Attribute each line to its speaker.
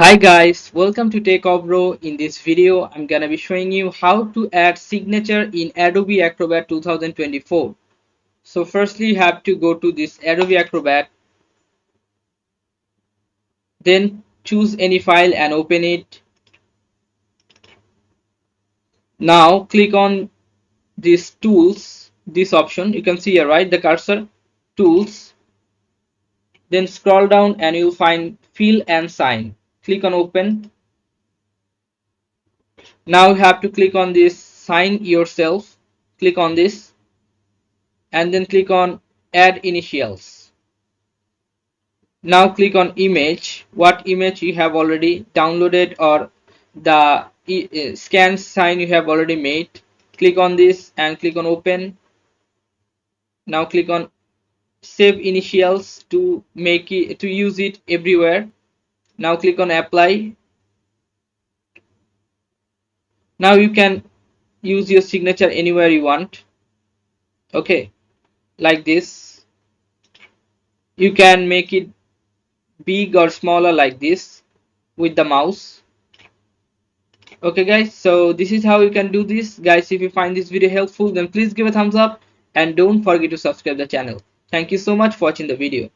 Speaker 1: Hi guys, welcome to Techavro. In this video, I'm gonna be showing you how to add signature in Adobe Acrobat 2024. So firstly, you have to go to this Adobe Acrobat, then choose any file and open it. Now click on this tools, this option. You can see here, right? The cursor, tools. Then scroll down and you'll find fill and sign. Click on open. Now you have to click on this sign yourself. Click on this and then click on add initials. Now click on image, what image you have already downloaded or the scan sign you have already made. Click on this and click on open. Now click on save initials to make it to use it everywhere. Now click on apply. Now you can use your signature anywhere you want. Okay, like this. You can make it big or smaller like this with the mouse. Okay guys, so this is how you can do this. Guys, if you find this video helpful, then please give a thumbs up and don't forget to subscribe the channel. Thank you so much for watching the video.